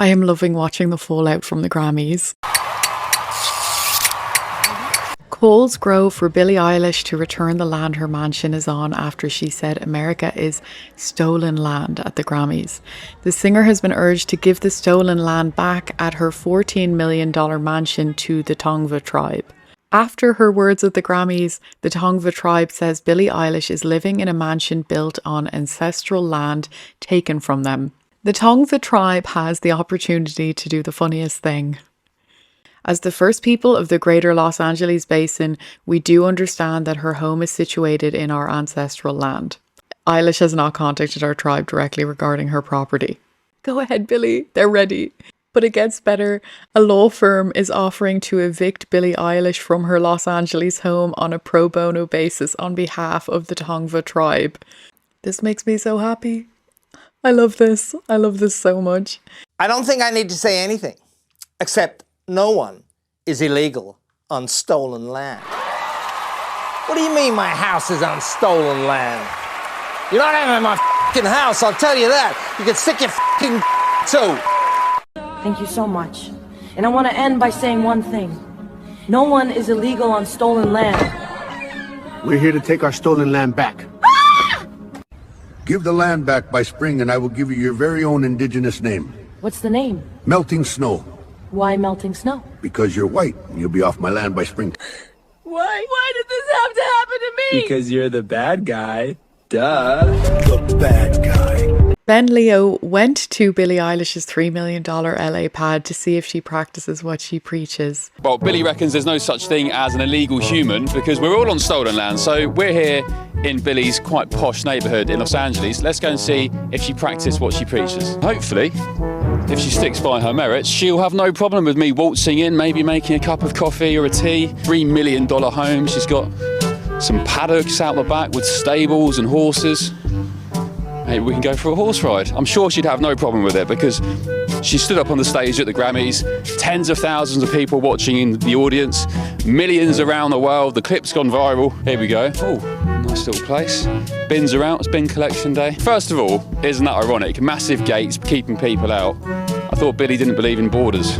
I am loving watching the fallout from the Grammys. Calls grow for Billie Eilish to return the land her mansion is on after she said America is stolen land at the Grammys. The singer has been urged to give the stolen land back at her $14 million mansion to the Tongva tribe. After her words at the Grammys, the Tongva tribe says Billie Eilish is living in a mansion built on ancestral land taken from them. The Tongva tribe has the opportunity to do the funniest thing. As the first people of the greater Los Angeles basin, we do understand that her home is situated in our ancestral land. Eilish has not contacted our tribe directly regarding her property. Go ahead, Billie, they're ready. But it gets better. A law firm is offering to evict Billie Eilish from her Los Angeles home on a pro bono basis on behalf of the Tongva tribe. This makes me so happy. I love this. I love this so much. I don't think I need to say anything, except no one is illegal on stolen land. What do you mean my house is on stolen land? You're not having my f***ing house, I'll tell you that. You can stick your f***ing too. Thank you so much. And I want to end by saying one thing. No one is illegal on stolen land. We're here to take our stolen land back. Give the land back by spring and I will give you your very own indigenous name. What's the name? Melting Snow. Why melting snow? Because you're white and you'll be off my land by spring. Why? Why did this have to happen to me? Because you're the bad guy. Duh. The bad guy. Ben Leo went to Billie Eilish's $3 million LA pad to see if she practices what she preaches. Well, Billy reckons there's no such thing as an illegal human because we're all on stolen land. So we're here in Billy's quite posh neighbourhood in Los Angeles. Let's go and see if she practices what she preaches. Hopefully, if she sticks by her merits, she'll have no problem with me waltzing in, maybe making a cup of coffee or a tea. $3 million home. She's got some paddocks out the back with stables and horses. Maybe we can go for a horse ride. I'm sure she'd have no problem with it because she stood up on the stage at the Grammys, tens of thousands of people watching in the audience, millions around the world. The clip's gone viral. Here we go. Oh, nice little place. Bins are out. It's bin collection day. First of all, isn't that ironic? Massive gates keeping people out. I thought Billy didn't believe in borders.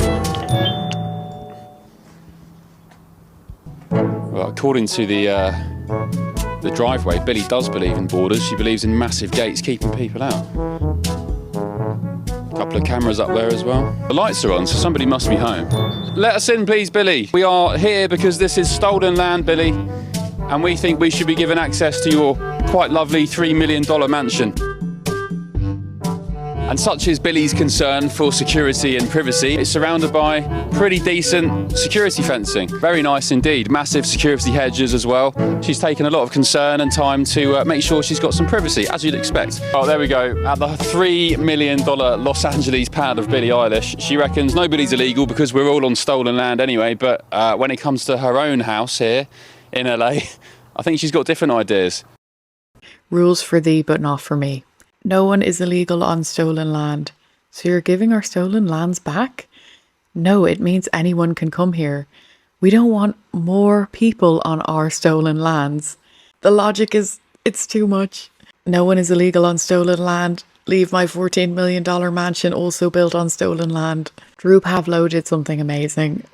Well, according to the driveway, Billy does believe in borders. She believes in massive gates keeping people out. A couple of cameras up there as well. The lights are on, so somebody must be home. Let us in, please, Billy. We are here because this is stolen land, Billy, and we think we should be given access to your quite lovely $3 million mansion. And such is Billy's concern for security and privacy. It's surrounded by pretty decent security fencing. Very nice indeed. Massive security hedges as well. She's taken a lot of concern and time to make sure she's got some privacy, as you'd expect. Oh, there we go. At the $3 million Los Angeles pad of Billie Eilish, she reckons nobody's illegal because we're all on stolen land anyway. But when it comes to her own house here in LA, I think she's got different ideas. Rules for thee, but not for me. No one is illegal on stolen land. So you're giving our stolen lands back? No, it means anyone can come here. We don't want more people on our stolen lands. The logic is, it's too much. No one is illegal on stolen land. Leave my $14 million mansion also built on stolen land. Drew Pavlo did something amazing.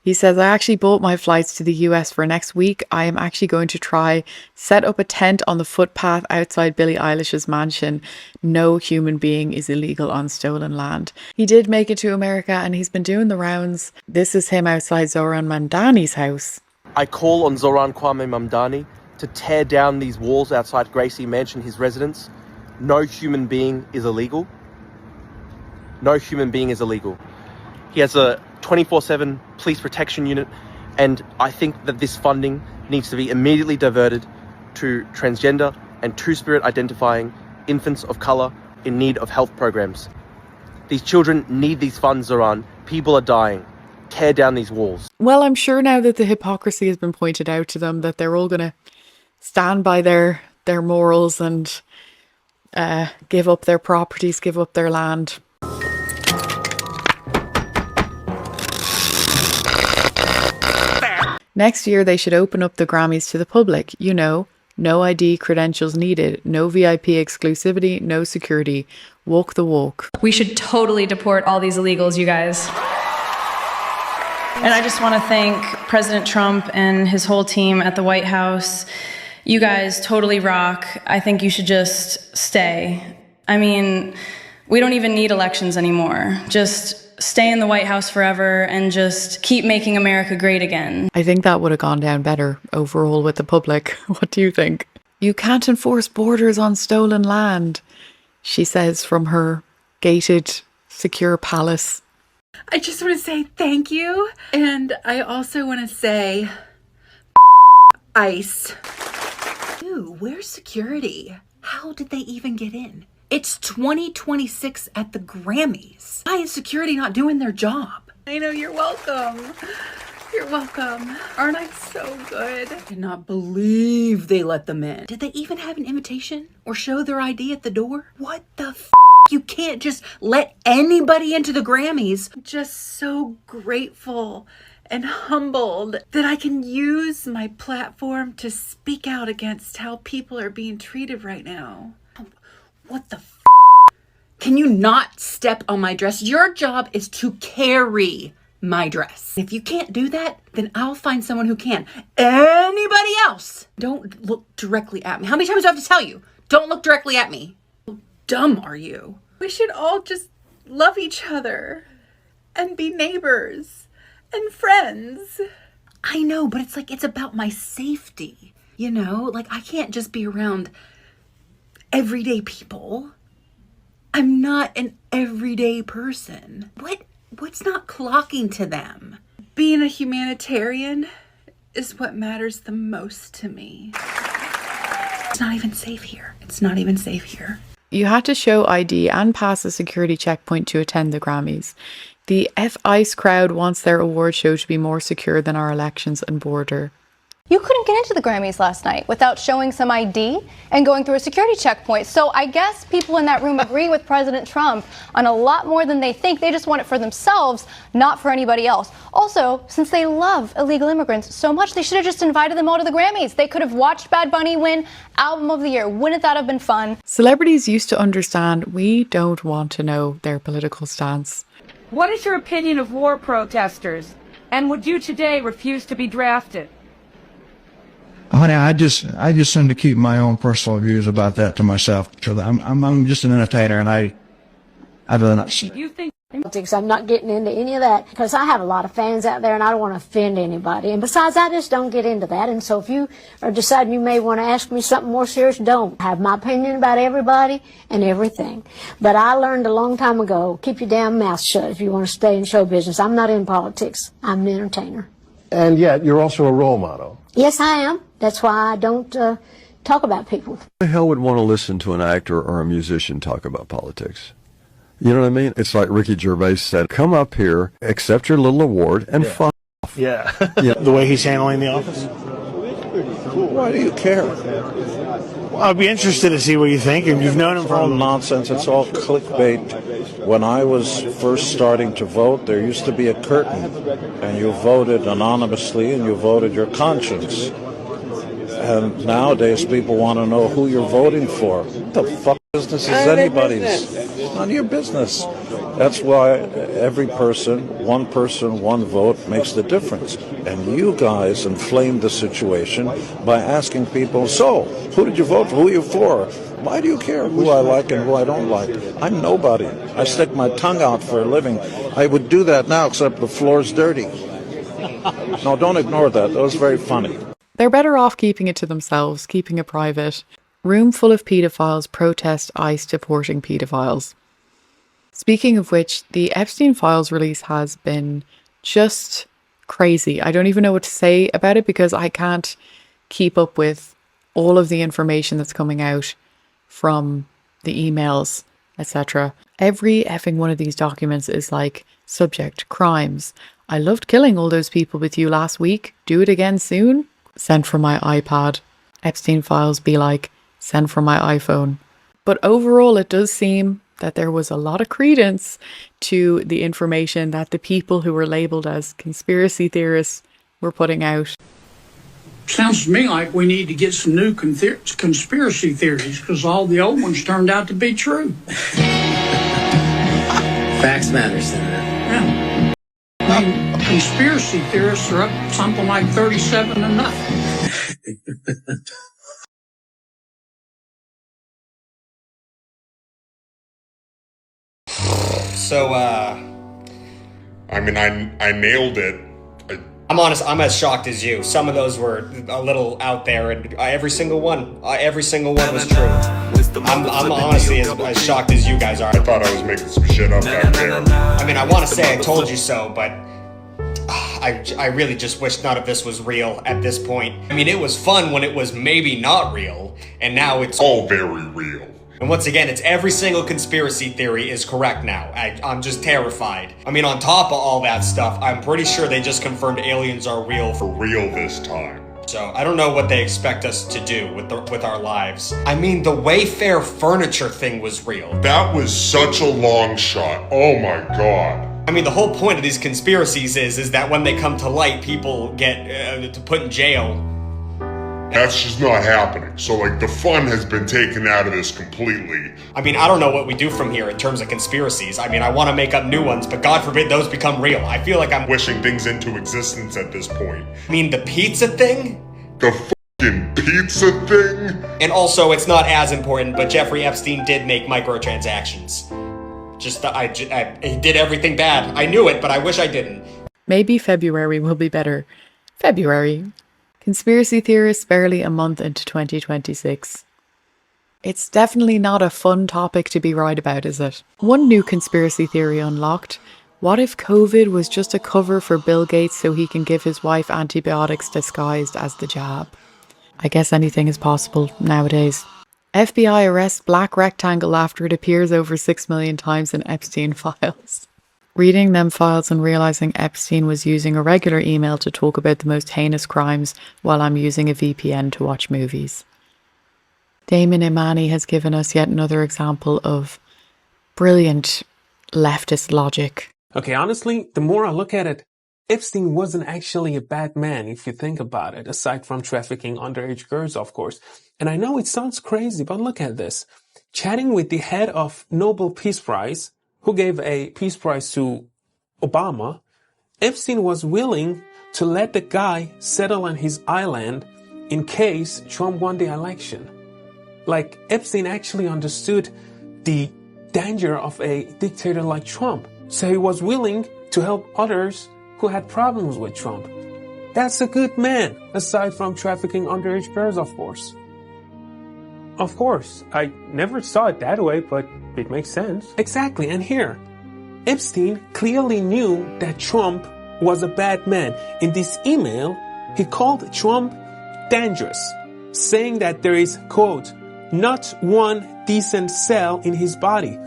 He says, I actually bought my flights to the US for next week. I am actually going to try set up a tent on the footpath outside Billie Eilish's mansion. No human being is illegal on stolen land. He did make it to America and he's been doing the rounds. This is him outside Zohran Mamdani's house. I call on Zohran Kwame Mamdani to tear down these walls outside Gracie Mansion, his residence. No human being is illegal. No human being is illegal. He has a 24/7 police protection unit, and I think that this funding needs to be immediately diverted to transgender and two-spirit identifying infants of colour in need of health programs. These children need these funds, Zohran. People are dying. Tear down these walls. Well, I'm sure now that the hypocrisy has been pointed out to them that they're all going to stand by their morals and give up their properties, give up their land. Next year, they should open up the Grammys to the public. You know, No ID credentials needed. No VIP exclusivity. No security. Walk the walk. We should totally deport all these illegals, you guys. And I just want to thank President Trump and his whole team at the White House. You guys totally rock. I think you should just stay. I mean, we don't even need elections anymore. Just stay in the White House forever and just keep making America great again. I think that would have gone down better overall with the public. What do you think? You can't enforce borders on stolen land, she says from her gated, secure palace. I just want to say thank you. And I also want to say ICE. Ew, where's security? How did they even get in? It's 2026 at the Grammys. Why is security not doing their job? I know, you're welcome. You're welcome. Aren't I so good? I cannot believe they let them in. Did they even have an invitation or show their ID at the door? What the f***? You can't just let anybody into the Grammys. I'm just so grateful and humbled that I can use my platform to speak out against how people are being treated right now. What the f***? Can you not step on my dress? Your job is to carry my dress. If you can't do that, then I'll find someone who can. Anybody else? Don't look directly at me. How many times do I have to tell you? Don't look directly at me. How dumb are you? We should all just love each other and be neighbors and friends. I know, but it's about my safety. You know, like I can't just be around everyday people. I'm not an everyday person. What's not clocking to them? Being a humanitarian is what matters the most to me. It's not even safe here. It's not even safe here. You had to show ID and pass a security checkpoint to attend the Grammys. The F-ICE crowd wants their award show to be more secure than our elections and border. You couldn't get into the Grammys last night without showing some ID and going through a security checkpoint. So I guess people in that room agree with President Trump on a lot more than they think. They just want it for themselves, not for anybody else. Also, since they love illegal immigrants so much, they should have just invited them all to the Grammys. They could have watched Bad Bunny win Album of the Year. Wouldn't that have been fun? Celebrities used to understand we don't want to know their political stance. What is your opinion of war protesters? And would you today refuse to be drafted? Honey, I just seem to keep my own personal views about that to myself because I'm just an entertainer and I'd rather not say. You think politics? I'm not getting into any of that because I have a lot of fans out there and I don't want to offend anybody. And besides, I just don't get into that. And so if you are deciding you may want to ask me something more serious, don't. I have my opinion about everybody and everything. But I learned a long time ago, keep your damn mouth shut if you want to stay in show business. I'm not in politics. I'm an entertainer. And yet, you're also a role model. Yes, I am. That's why I don't talk about people. Who the hell would want to listen to an actor or a musician talk about politics? You know what I mean? It's like Ricky Gervais said, come up here, accept your little award, and fuck off. Yeah. The way he's handling the office? Why do you care? Well, I'd be interested to see what you think. And you've known him for all nonsense. It's all clickbait. When I was first starting to vote, there used to be a curtain, and you voted anonymously, and you voted your conscience. And nowadays, people want to know who you're voting for. What the fuck business is anybody's? It's none of your business. That's why every person, one vote makes the difference. And you guys inflamed the situation by asking people, so, who did you vote for? Who are you for? Why do you care who I like and who I don't like? I'm nobody. I stick my tongue out for a living. I would do that now, except the floor's dirty. No, don't ignore that. That was very funny. They're better off keeping it to themselves, keeping it private. Room full of paedophiles protest ICE deporting paedophiles. Speaking of which, the Epstein files release has been just crazy. I don't even know what to say about it because I can't keep up with all of the information that's coming out from the emails, etc. Every effing one of these documents is like, subject, crimes. I loved killing all those people with you last week. Do it again soon. Sent from my iPad. Epstein files be like, sent from my iPhone. But overall, it does seem that there was a lot of credence to the information that the people who were labelled as conspiracy theorists were putting out. Sounds to me like we need to get some new conspiracy theories because all the old ones turned out to be true. Facts matter, Senator. Yeah. I mean, conspiracy theorists are up something like 37-0. So, I mean, I nailed it. I'm honest, I'm as shocked as you. Some of those were a little out there, and every single one was true. I'm honestly as shocked as you guys are. I thought I was making some shit up back there. I mean, I want to say I told you so, but I really just wish none of this was real at this point. I mean, it was fun when it was maybe not real, and now it's all very real. And once again, it's every single conspiracy theory is correct now. I'm just terrified. I mean, on top of all that stuff, I'm pretty sure they just confirmed aliens are real. For real this time. So I don't know what they expect us to do with our lives. I mean, the Wayfair furniture thing was real. That was such a long shot. Oh my god. I mean, the whole point of these conspiracies is that when they come to light, people get put in jail. That's just not happening. So, like, the fun has been taken out of this completely. I mean, I don't know what we do from here in terms of conspiracies. I mean, I want to make up new ones, but God forbid those become real. I feel like I'm wishing things into existence at this point. I mean, the pizza thing? The fucking pizza thing? And also, it's not as important, but Jeffrey Epstein did make microtransactions. He did everything bad. I knew it, but I wish I didn't. Maybe February will be better. February. Conspiracy theorists barely a month into 2026. It's definitely not a fun topic to be right about, is it? One new conspiracy theory unlocked. What if COVID was just a cover for Bill Gates so he can give his wife antibiotics disguised as the jab? I guess anything is possible nowadays. FBI arrests black rectangle after it appears over 6 million times in Epstein files. Reading them files and realising Epstein was using a regular email to talk about the most heinous crimes while I'm using a VPN to watch movies. Damon Imani has given us yet another example of brilliant leftist logic. Okay, honestly, the more I look at it, Epstein wasn't actually a bad man if you think about it, aside from trafficking underage girls, of course. And I know it sounds crazy, but look at this. Chatting with the head of Nobel Peace Prize, who gave a peace prize to Obama, Epstein was willing to let the guy settle on his island in case Trump won the election. Like, Epstein actually understood the danger of a dictator like Trump. So he was willing to help others who had problems with Trump. That's a good man, aside from trafficking underage girls, of course. Of course, I never saw it that way, but it makes sense. Exactly, and here, Epstein clearly knew that Trump was a bad man. In this email, he called Trump dangerous, saying that there is, quote, not one decent cell in his body.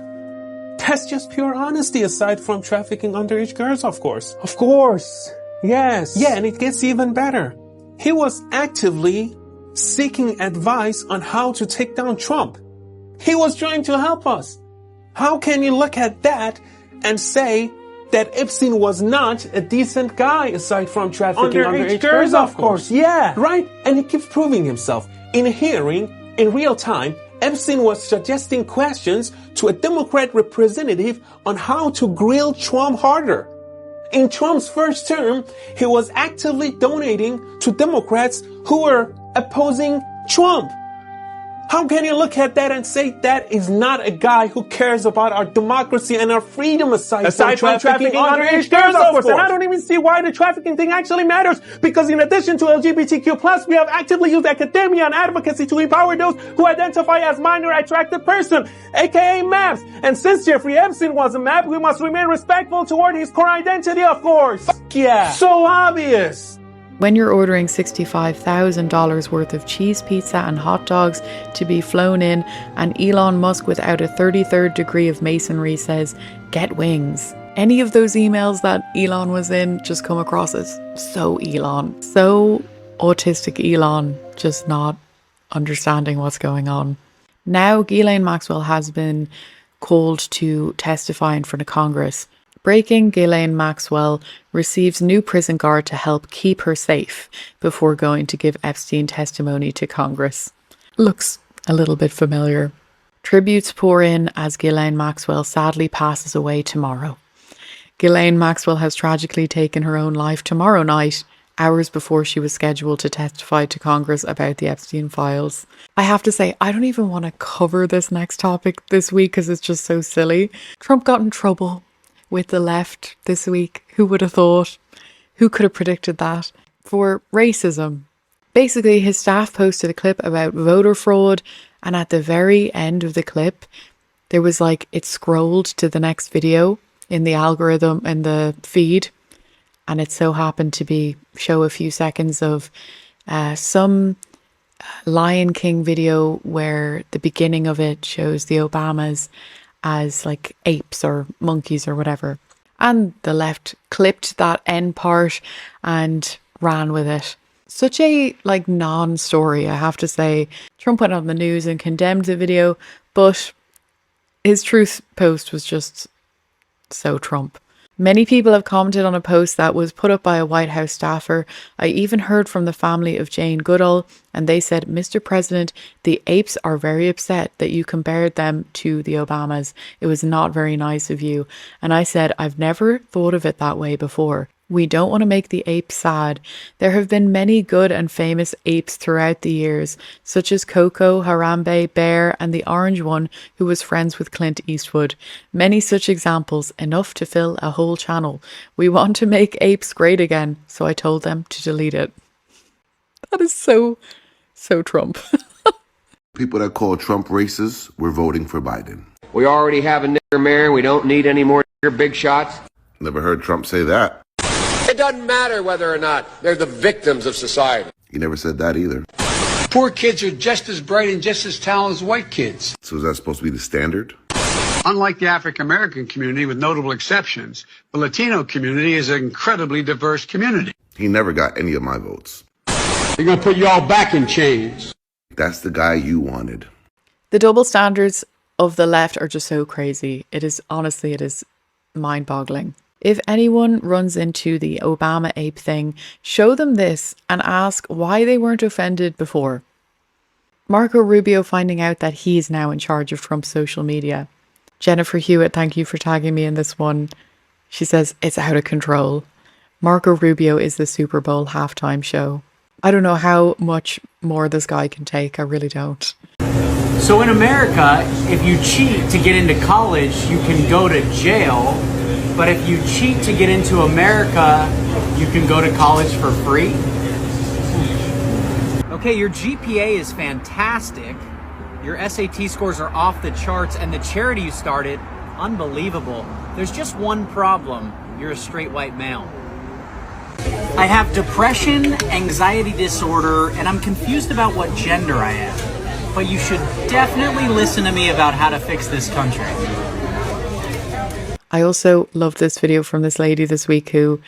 That's just pure honesty, aside from trafficking underage girls, of course. Of course, yes. Yeah, and it gets even better. He was actively seeking advice on how to take down Trump. He was trying to help us. How can you look at that and say that Epstein was not a decent guy aside from trafficking underage girls, of course? Yeah. Right? And he keeps proving himself. In a hearing, in real time, Epstein was suggesting questions to a Democrat representative on how to grill Trump harder. In Trump's first term, he was actively donating to Democrats who were opposing Trump. How can you look at that and say that is not a guy who cares about our democracy and our freedom aside from trafficking underage girls, of course? And I don't even see why the trafficking thing actually matters, because in addition to LGBTQ+, we have actively used academia and advocacy to empower those who identify as minor attracted person, aka MAPs. And since Jeffrey Epstein was a MAP, we must remain respectful toward his core identity, of course. Yeah. So obvious. When you're ordering $65,000 worth of cheese pizza and hot dogs to be flown in, and Elon Musk without a 33rd degree of masonry says, get wings. Any of those emails that Elon was in just come across as so Elon. So autistic Elon, just not understanding what's going on. Now, Ghislaine Maxwell has been called to testify in front of Congress. Breaking, Ghislaine Maxwell receives new prison guard to help keep her safe before going to give Epstein testimony to Congress. Looks a little bit familiar. Tributes pour in as Ghislaine Maxwell sadly passes away tomorrow. Ghislaine Maxwell has tragically taken her own life tomorrow night, hours before she was scheduled to testify to Congress about the Epstein files. I have to say, I don't even want to cover this next topic this week because it's just so silly. Trump got in trouble with the left this week. Who would have thought? Who could have predicted that? For racism. Basically, his staff posted a clip about voter fraud, and at the very end of the clip, there was like, it scrolled to the next video in the algorithm in the feed. And it so happened to show a few seconds of some Lion King video where the beginning of it shows the Obamas as like apes or monkeys or whatever. And the left clipped that end part and ran with it. Such a like non-story, I have to say. Trump went on the news and condemned the video, but his truth post was just so Trump. Many people have commented on a post that was put up by a White House staffer. I even heard from the family of Jane Goodall, and they said, Mr. President, the apes are very upset that you compared them to the Obamas. It was not very nice of you. And I said, I've never thought of it that way before. We don't want to make the apes sad. There have been many good and famous apes throughout the years, such as Coco, Harambe, Bear, and the orange one who was friends with Clint Eastwood. Many such examples, enough to fill a whole channel. We want to make apes great again, so I told them to delete it. That is so Trump. People that call Trump racist were voting for Biden. We already have a nigger mayor. We don't need any more nigger big shots. Never heard Trump say that. It doesn't matter whether or not they're the victims of society. He never said that either. Poor kids are just as bright and just as talented as white kids. So is that supposed to be the standard? Unlike the African American community, with notable exceptions, the Latino community is an incredibly diverse community. He never got any of my votes. They're going to put you all back in chains. That's the guy you wanted. The double standards of the left are just so crazy. It is mind-boggling. If anyone runs into the Obama ape thing, show them this and ask why they weren't offended before. Marco Rubio finding out that he's now in charge of Trump's social media. Jennifer Hewitt, thank you for tagging me in this one. She says, it's out of control. Marco Rubio is the Super Bowl halftime show. I don't know how much more this guy can take. I really don't. So in America, if you cheat to get into college, you can go to jail. But if you cheat to get into America, you can go to college for free? Okay, your GPA is fantastic. Your SAT scores are off the charts, and the charity you started, unbelievable. There's just one problem. You're a straight white male. I have depression, anxiety disorder, and I'm confused about what gender I am. But you should definitely listen to me about how to fix this country. I also love this video from this lady this week who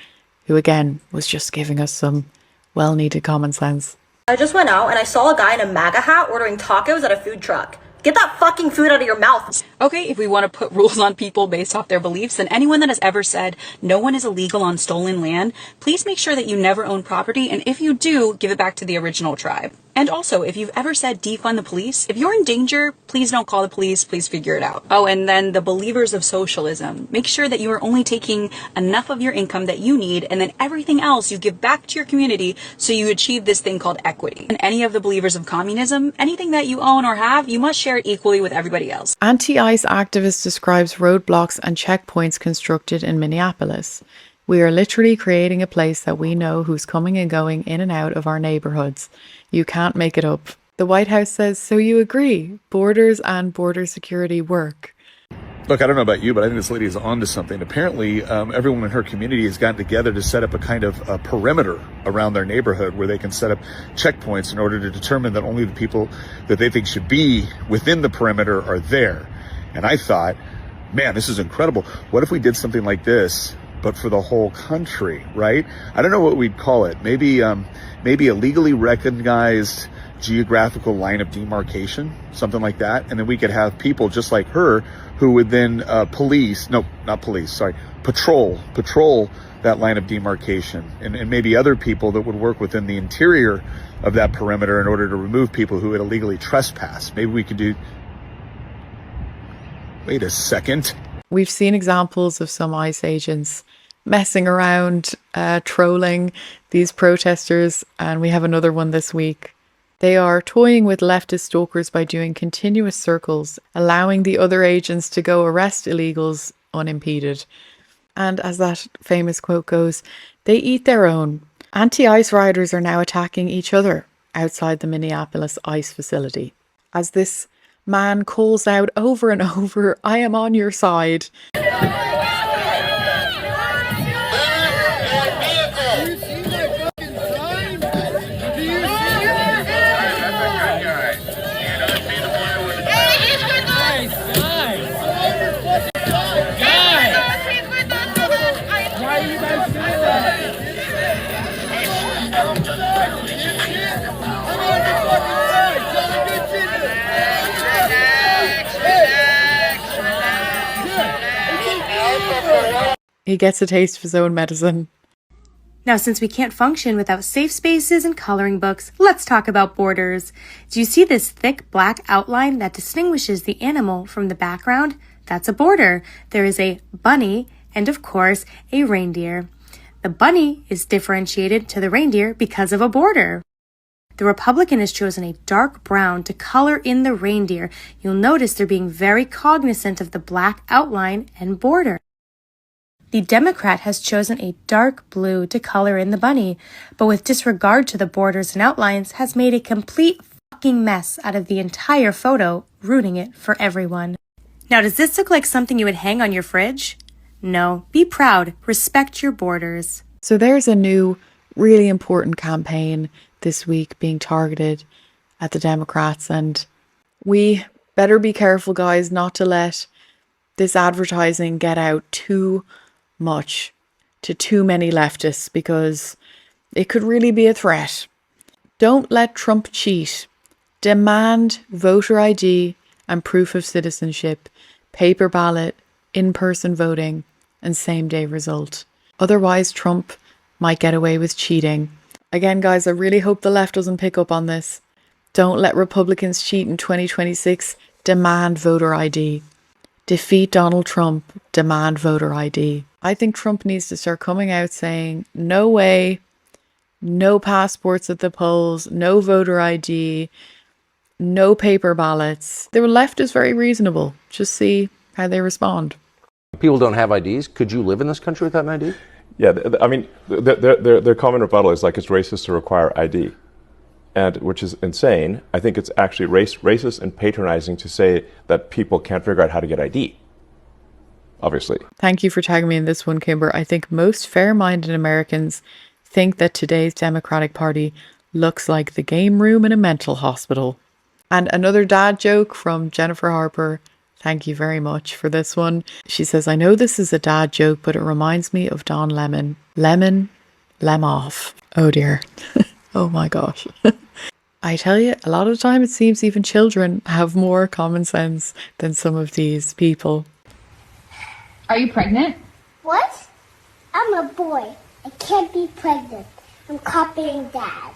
again was just giving us some well-needed common sense. I just went out and I saw a guy in a MAGA hat ordering tacos at a food truck. Get that fucking food out of your mouth. Okay, if we want to put rules on people based off their beliefs, then anyone that has ever said no one is illegal on stolen land, please make sure that you never own property, and if you do, give it back to the original tribe. And also, if you've ever said defund the police, if you're in danger, please don't call the police, please figure it out. Oh, and then the believers of socialism. Make sure that you are only taking enough of your income that you need, and then everything else you give back to your community so you achieve this thing called equity. And any of the believers of communism, anything that you own or have, you must share it equally with everybody else. Anti-ICE activist describes roadblocks and checkpoints constructed in Minneapolis. We are literally creating a place that we know who's coming and going in and out of our neighborhoods. You can't make it up. The White House says, so you agree, borders and border security work. Look, I don't know about you, but I think this lady is onto something. Apparently, everyone in her community has gotten together to set up a kind of a perimeter around their neighborhood where they can set up checkpoints in order to determine that only the people that they think should be within the perimeter are there. And I thought, man, this is incredible. What if we did something like this, but for the whole country, right? I don't know what we'd call it. Maybe a legally recognized geographical line of demarcation, something like that. And then we could have people just like her who would then patrol that line of demarcation, and maybe other people that would work within the interior of that perimeter in order to remove people who had illegally trespassed. Maybe we could do... Wait a second. We've seen examples of some ICE agents messing around, trolling these protesters, and we have another one this week. They are toying with leftist stalkers by doing continuous circles, allowing the other agents to go arrest illegals unimpeded. And as that famous quote goes, they eat their own. Anti-ICE riders are now attacking each other outside the Minneapolis ICE facility, as this man calls out over and over, "I am on your side." He gets a taste of his own medicine. Now, since we can't function without safe spaces and coloring books, let's talk about borders. Do you see this thick black outline that distinguishes the animal from the background? That's a border. There is a bunny and, of course, a reindeer. The bunny is differentiated to the reindeer because of a border. The Republican has chosen a dark brown to color in the reindeer. You'll notice they're being very cognizant of the black outline and border. The Democrat has chosen a dark blue to color in the bunny, but with disregard to the borders and outlines has made a complete fucking mess out of the entire photo, ruining it for everyone. Now, does this look like something you would hang on your fridge? No, be proud, respect your borders. So there's a new, really important campaign this week being targeted at the Democrats, and we better be careful, guys, not to let this advertising get out too much to too many leftists, because it could really be a threat. Don't let Trump cheat. Demand voter ID and proof of citizenship, paper ballot, in-person voting, and same-day result. Otherwise, Trump might get away with cheating. Again, guys, I really hope the left doesn't pick up on this. Don't let Republicans cheat in 2026. Demand voter ID. Defeat Donald Trump. Demand voter ID. I think Trump needs to start coming out saying, no way, no passports at the polls, no voter ID, no paper ballots. The left is very reasonable. Just see how they respond. People don't have IDs. Could you live in this country without an ID? Yeah, I mean, their common rebuttal is like it's racist to require ID, and which is insane. I think it's actually racist and patronizing to say that people can't figure out how to get ID. Obviously. Thank you for tagging me in this one, Kimber. I think most fair-minded Americans think that today's Democratic Party looks like the game room in a mental hospital. And another dad joke from Jennifer Harper. Thank you very much for this one. She says, I know this is a dad joke, but it reminds me of Don Lemon. Lemon, lem off. Oh dear. Oh my gosh. I tell you, a lot of the time it seems even children have more common sense than some of these people. Are you pregnant? What? I'm a boy. I can't be pregnant. I'm copying Dad.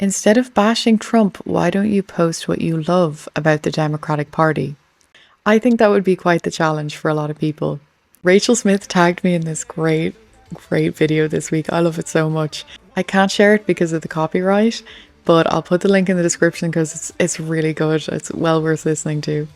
Instead of bashing Trump, why don't you post what you love about the Democratic Party? I think that would be quite the challenge for a lot of people. Rachel Smith tagged me in this great video this week. I love it so much. I can't share it because of the copyright, but I'll put the link in the description because it's really good. It's well worth listening to.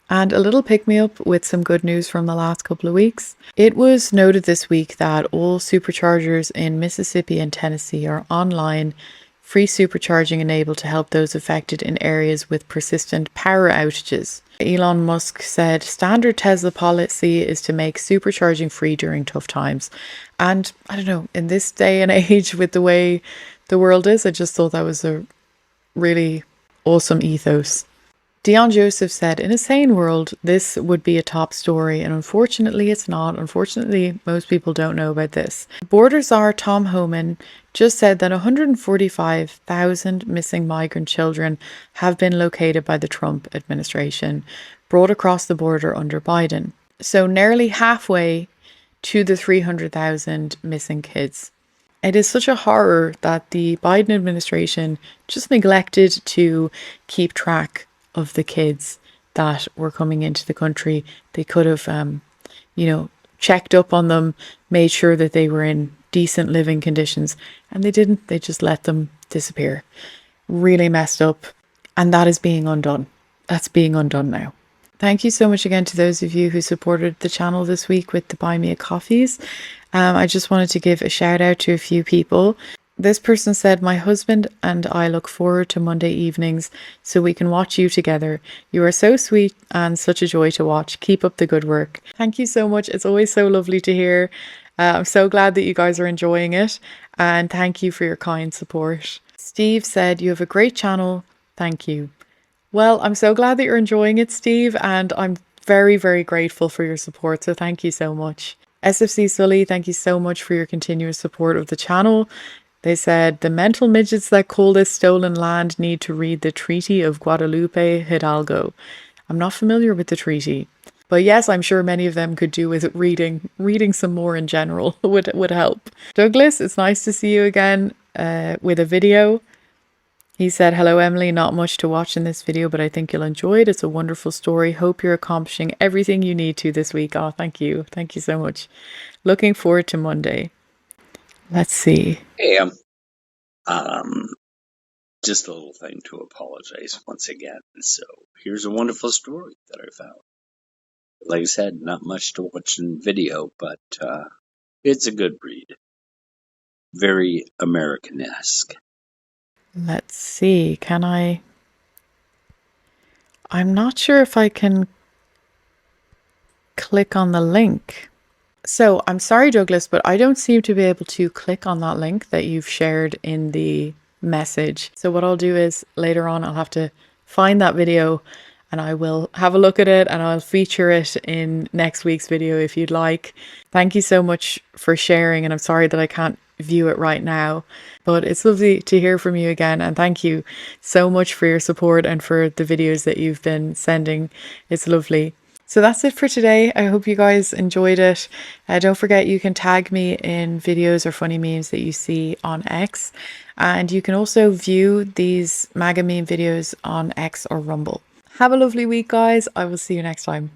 And a little pick-me-up with some good news from the last couple of weeks. It was noted this week that all superchargers in Mississippi and Tennessee are online, free supercharging enabled to help those affected in areas with persistent power outages. Elon Musk said standard Tesla policy is to make supercharging free during tough times. And I don't know, in this day and age with the way the world is, I just thought that was a really awesome ethos. Dion Joseph said, in a sane world, this would be a top story, and unfortunately it's not. Unfortunately, most people don't know about this. Border czar Tom Homan just said that 145,000 missing migrant children have been located by the Trump administration, brought across the border under Biden. So nearly halfway to the 300,000 missing kids. It is such a horror that the Biden administration just neglected to keep track of the kids that were coming into the country. They could have, checked up on them, made sure that they were in decent living conditions, and they didn't. They just let them disappear. Really messed up, and that is being undone. That's being undone now. Thank you so much again to those of you who supported the channel this week with the Buy Me a Coffees. I just wanted to give a shout out to a few people. This person said, my husband and I look forward to Monday evenings so we can watch you together. You are so sweet and such a joy to watch. Keep up the good work. Thank you so much. It's always so lovely to hear. I'm so glad that you guys are enjoying it, and thank you for your kind support. Steve said, you have a great channel. Thank you. Well, I'm so glad that you're enjoying it, Steve, and I'm very, very grateful for your support. So thank you so much. SFC Sully, thank you so much for your continuous support of the channel. They said, the mental midgets that call this stolen land need to read the Treaty of Guadalupe Hidalgo. I'm not familiar with the treaty, but yes, I'm sure many of them could do with reading some more in general would help. Douglas, it's nice to see you again with a video. He said, hello, Emily. Not much to watch in this video, but I think you'll enjoy it. It's a wonderful story. Hope you're accomplishing everything you need to this week. Oh, thank you. Thank you so much. Looking forward to Monday. Let's see. Hey, just a little thing to apologize once again. So here's a wonderful story that I found. Like I said, not much to watch in video, but it's a good read. Very American-esque. Let's see. I'm not sure if I can click on the link. So I'm sorry, Douglas, but I don't seem to be able to click on that link that you've shared in the message. So what I'll do is later on, I'll have to find that video and I will have a look at it and I'll feature it in next week's video if you'd like. Thank you so much for sharing, and I'm sorry that I can't view it right now, but it's lovely to hear from you again, and thank you so much for your support and for the videos that you've been sending. It's lovely. So that's it for today. I hope you guys enjoyed it. Don't forget, you can tag me in videos or funny memes that you see on X, and you can also view these MAGA meme videos on X or Rumble. Have a lovely week, guys. I will see you next time.